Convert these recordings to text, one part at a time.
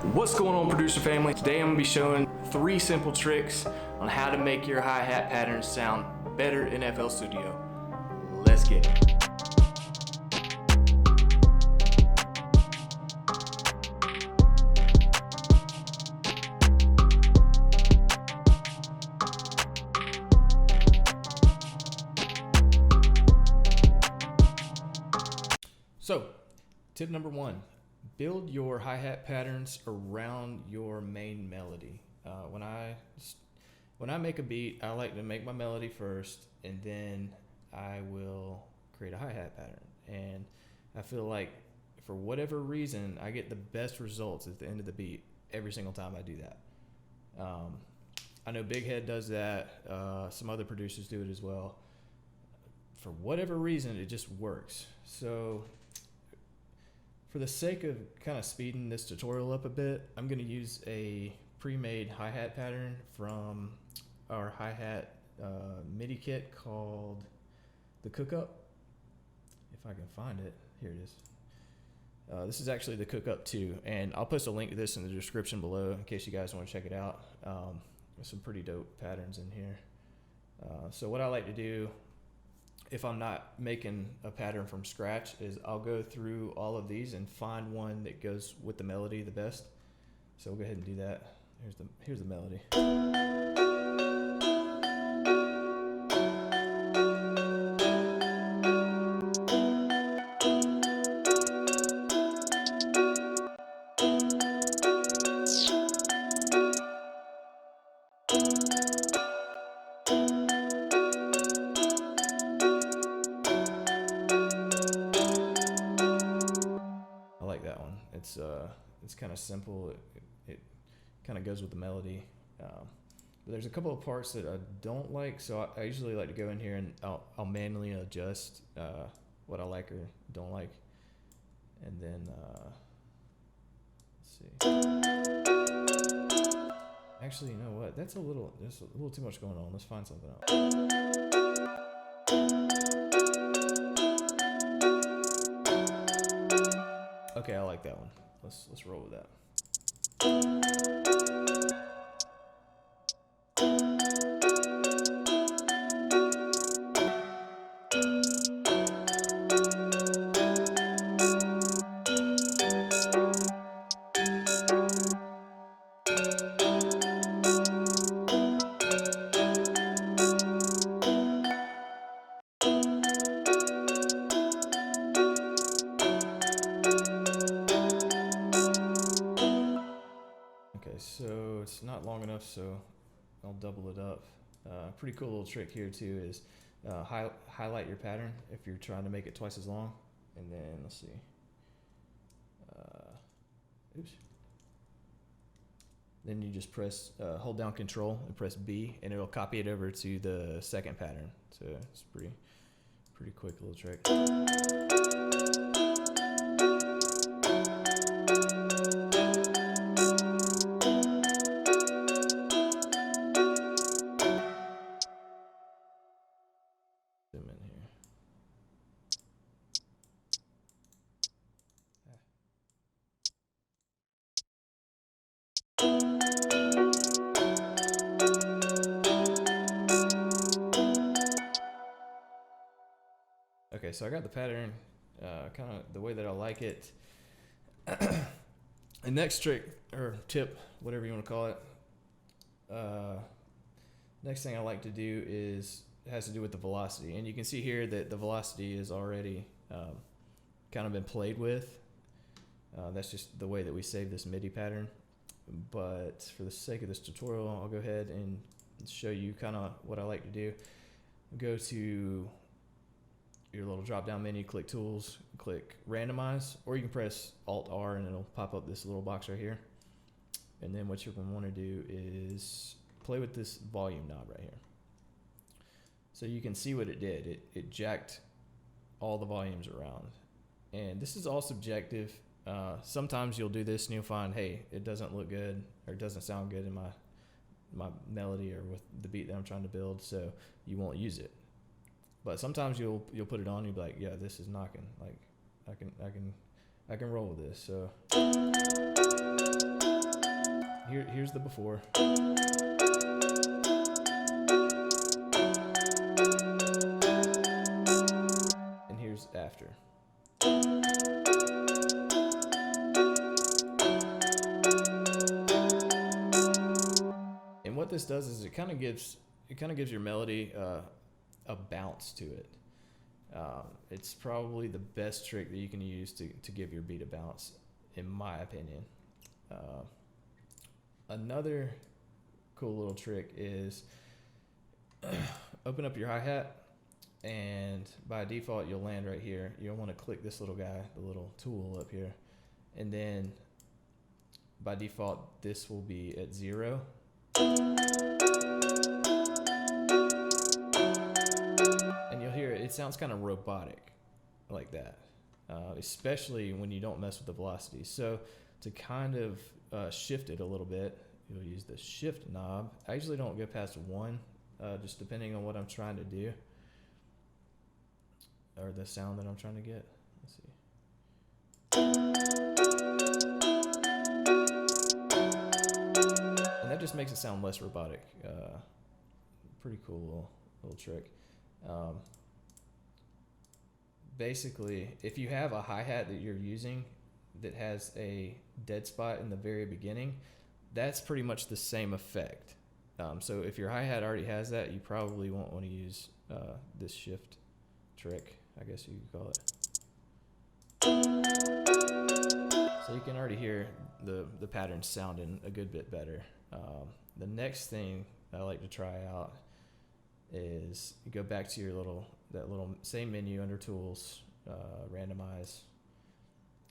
What's going on, producer family? Today I'm going to be showing 3 simple tricks on how to make your hi-hat patterns sound better in FL Studio. Let's get it. So, tip number 1. Build your hi-hat patterns around your main melody. When I make a beat, I like to make my melody first, and then I will create a hi-hat pattern. And I feel like for whatever reason, I get the best results at the end of the beat every single time I do that. I know Big Head does that. Some other producers do it as well. For whatever reason, it just works. So, for the sake of kind of speeding this tutorial up a bit, I'm going to use a pre-made hi-hat pattern from our hi-hat MIDI kit called the Cook-Up. If I can find it, here it is. This is actually the Cook-Up 2, and I'll post a link to this in the description below in case you guys want to check it out. There's some pretty dope patterns in here. So what I like to do, if I'm not making a pattern from scratch, is I'll go through all of these and find one that goes with the melody the best. So we'll go ahead and do that. Here's the melody. It's kind of simple. It kind of goes with the melody. But there's a couple of parts that I don't like, so I usually like to go in here and I'll manually adjust what I like or don't like. And then let's see. Actually, you know what? There's a little too much going on. Let's find something else. Okay, I like that one. Let's roll with that. So it's not long enough, so I'll double it up. Pretty cool little trick here too is highlight your pattern if you're trying to make it twice as long, and then let's see. Oops. Then you just press hold down Control and press B, and it'll copy it over to the second pattern. So it's pretty quick little trick. Zoom in here. Okay, so I got the pattern kind of the way that I like it. The next trick or tip, whatever you want to call it, next thing I like to do has to do with the velocity, and you can see here that the velocity is already kind of been played with. That's just the way that we save this MIDI pattern, but for the sake of this tutorial, I'll go ahead and show you kind of what I like to do. Go to your little drop down menu, click Tools, click Randomize, or you can press Alt-R and it'll pop up this little box right here. And then what you're going to want to do is play with this volume knob right here. So you can see what it did. It jacked all the volumes around. And this is all subjective. Sometimes you'll do this and you'll find, hey, it doesn't look good or it doesn't sound good in my melody or with the beat that I'm trying to build, so you won't use it. But sometimes you'll put it on and you'll be like, yeah, this is knocking. Like I can roll with this. So Here's the before. And here's after. And what this does is it kind of gives your melody a bounce to it. It's probably the best trick that you can use to give your beat a bounce, in my opinion. Another cool little trick is open up your hi-hat, and by default you'll land right here. You'll want to click this little guy, the little tool up here, and then by default this will be at 0. And you'll hear it sounds kind of robotic like that, especially when you don't mess with the velocity. So to kind of shift it a little bit, you'll use the shift knob. I usually don't go past 1, just depending on what I'm trying to do, or the sound that I'm trying to get. Let's see. And that just makes it sound less robotic. Pretty cool little trick. Basically, if you have a hi-hat that you're using that has a dead spot in the very beginning, that's pretty much the same effect. So if your hi-hat already has that, you probably won't want to use this shift trick, I guess you could call it. So you can already hear the pattern sounding a good bit better. The next thing I like to try out is you go back to your that little same menu under tools, randomize,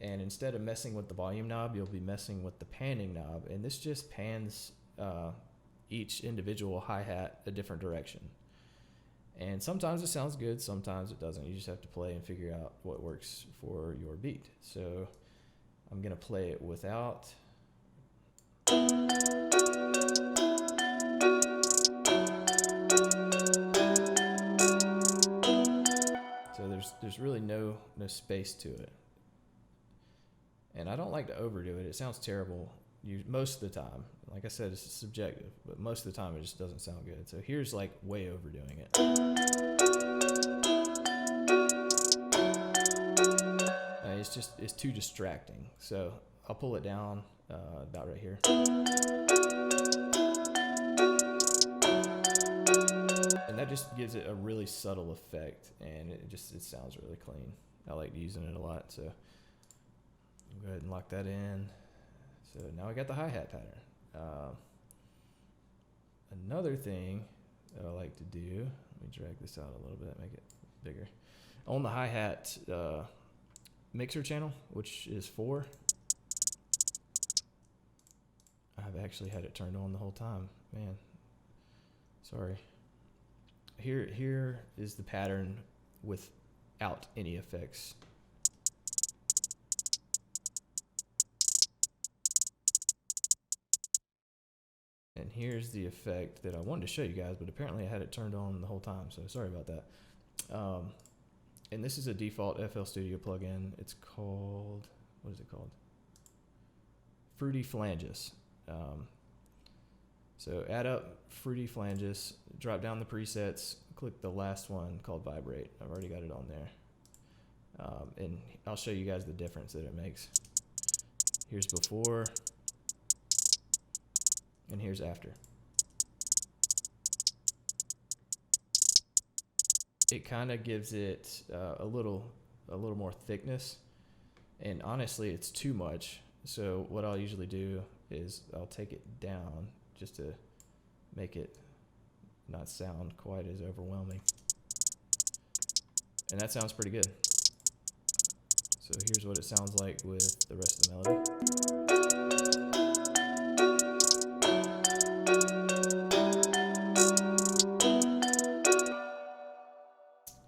and instead of messing with the volume knob, you'll be messing with the panning knob, and this just pans each individual hi-hat a different direction. And sometimes it sounds good, sometimes it doesn't. You just have to play and figure out what works for your beat. So I'm gonna play it without. So there's really no space to it. And I don't like to overdo it. It sounds terrible most of the time. Like I said, it's subjective, but most of the time it just doesn't sound good. So here's like way overdoing it. It's too distracting. So I'll pull it down about right here. And that just gives it a really subtle effect, and it sounds really clean. I like using it a lot, so I'll go ahead and lock that in. So now I got the hi-hat pattern. Another thing that I like to do, let me drag this out a little bit, make it bigger. On the hi-hat mixer channel, which is 4, I've actually had it turned on the whole time. Man, sorry. Here is the pattern without any effects. And here's the effect that I wanted to show you guys, but apparently I had it turned on the whole time, so sorry about that. And this is a default FL Studio plugin. It's called, what is it called? Fruity Flanges. So add up Fruity Flanges, drop down the presets, click the last one called Vibrate. I've already got it on there. And I'll show you guys the difference that it makes. Here's before, and here's after. It kind of gives it a little more thickness, and honestly it's too much. So what I'll usually do is I'll take it down just to make it not sound quite as overwhelming. And that sounds pretty good. So here's what it sounds like with the rest of the melody.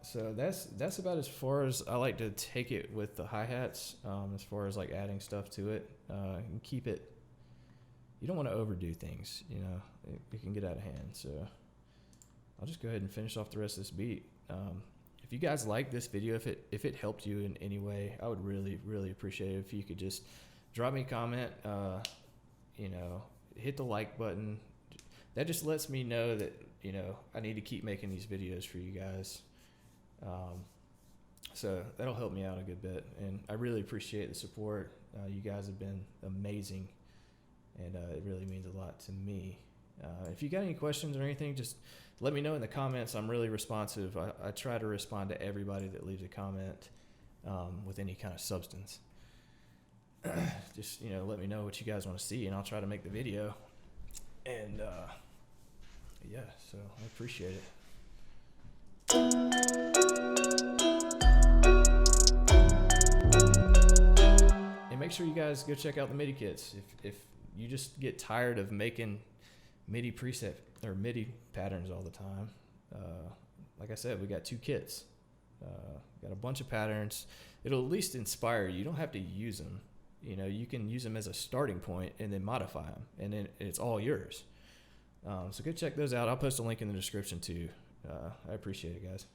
So that's about as far as I like to take it with the hi-hats, as far as like adding stuff to it. And keep it, you don't want to overdo things, you know, it can get out of hand. So I'll just go ahead and finish off the rest of this beat. If you guys like this video, if it helped you in any way, I would really appreciate it if you could just drop me a comment. You know, hit the like button. That just lets me know that, I need to keep making these videos for you guys. So that'll help me out a good bit. And I really appreciate the support. You guys have been amazing, and it really means a lot to me. If you got any questions or anything, just let me know in the comments. I'm really responsive. I try to respond to everybody that leaves a comment with any kind of substance. Just, let me know what you guys want to see, and I'll try to make the video. And, yeah, so I appreciate it. And make sure you guys go check out the MIDI kits. If you just get tired of making MIDI preset or MIDI patterns all the time, like I said, we got 2 kits. Got a bunch of patterns. It'll at least inspire you. You don't have to use them. You can use them as a starting point and then modify them, and then it's all yours. So go check those out. I'll post a link in the description too. I appreciate it, guys.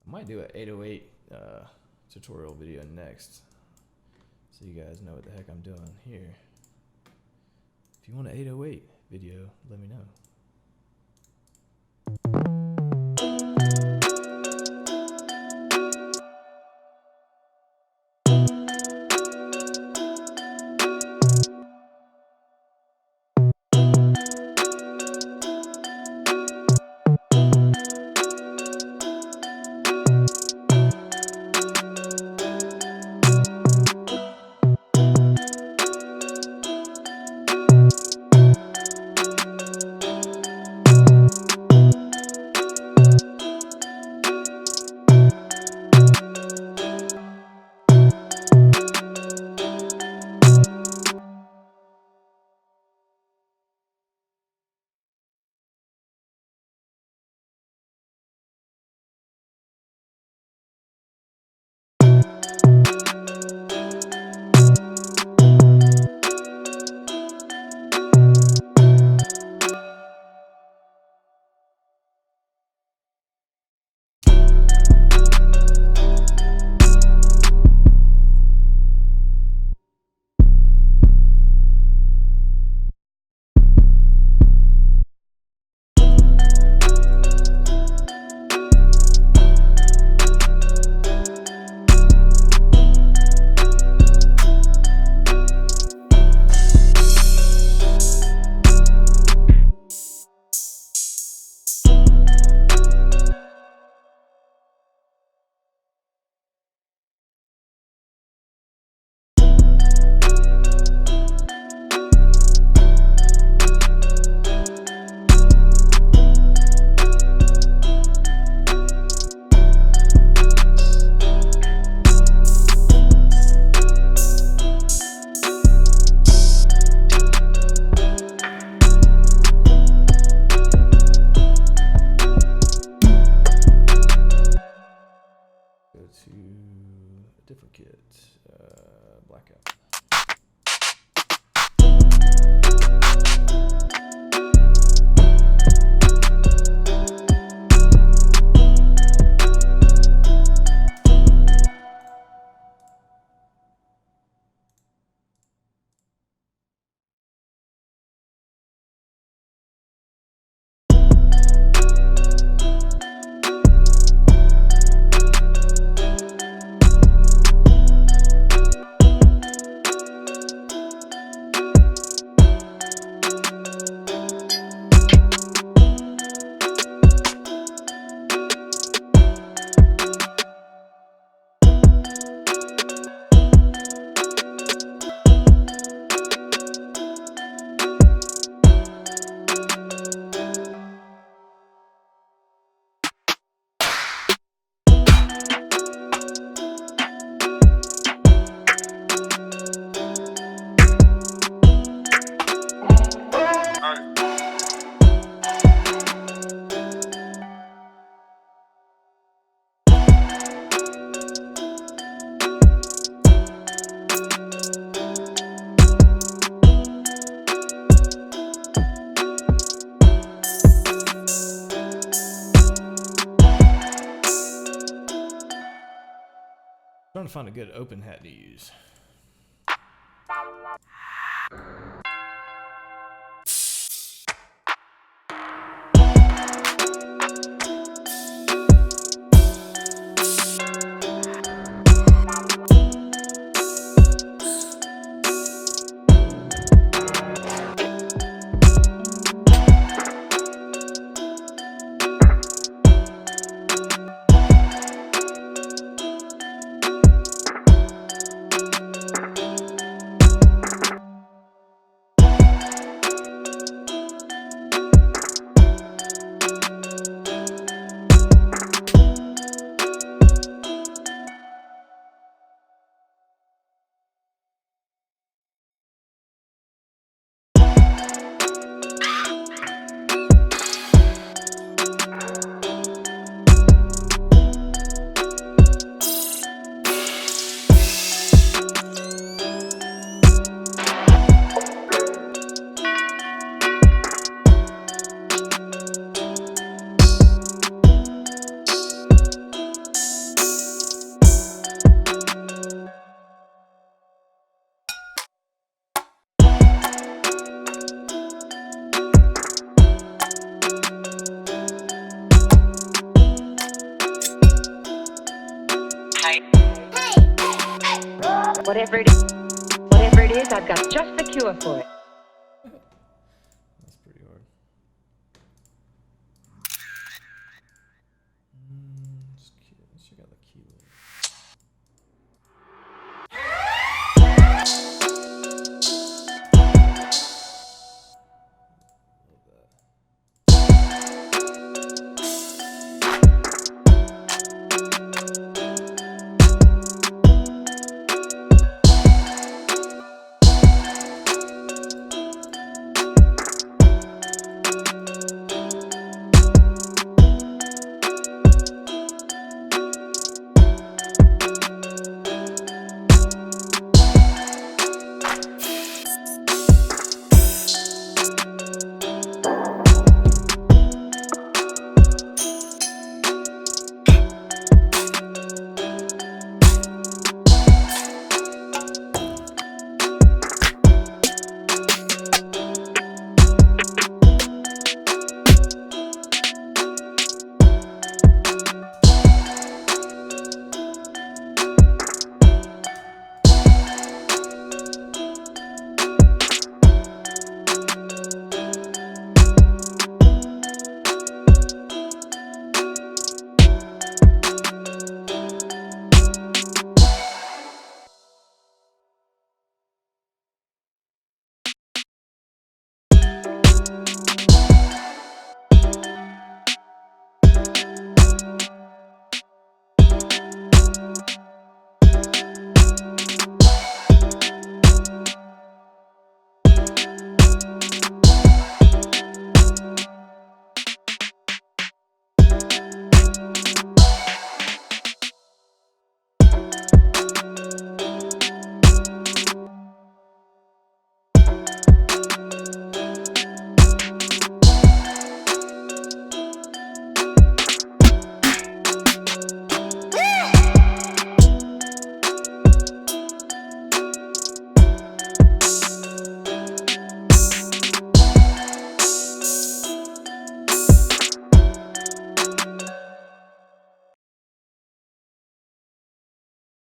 I might do an 808 tutorial video next, so you guys know what the heck I'm doing here. If you want an 808 video, let me know. To a different kit, Blackout. trying to find a good open hat to use. Whatever it is, I've got just the cure for it. That's pretty hard. Let's check out the keyboard.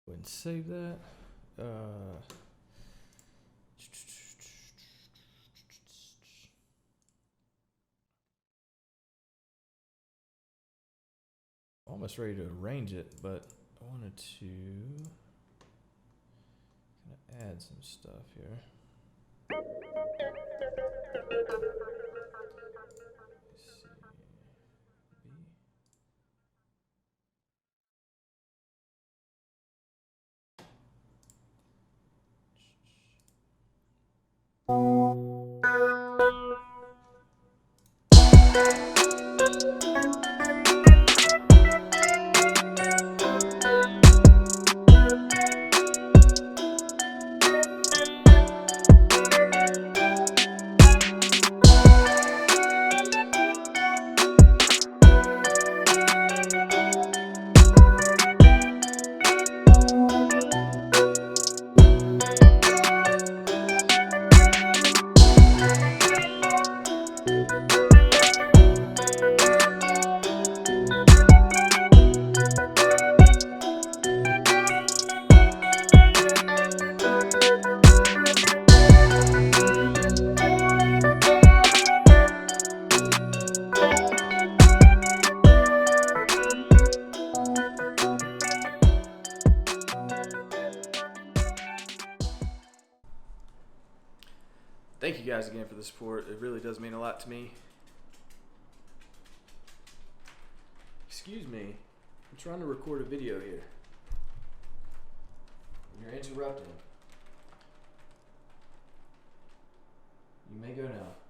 Go ahead and save that. Almost ready to arrange it, but I wanted to kind of add some stuff here. thank you guys again for the support. It really does mean a lot to me. Excuse me. I'm trying to record a video here. You're interrupting. You may go now.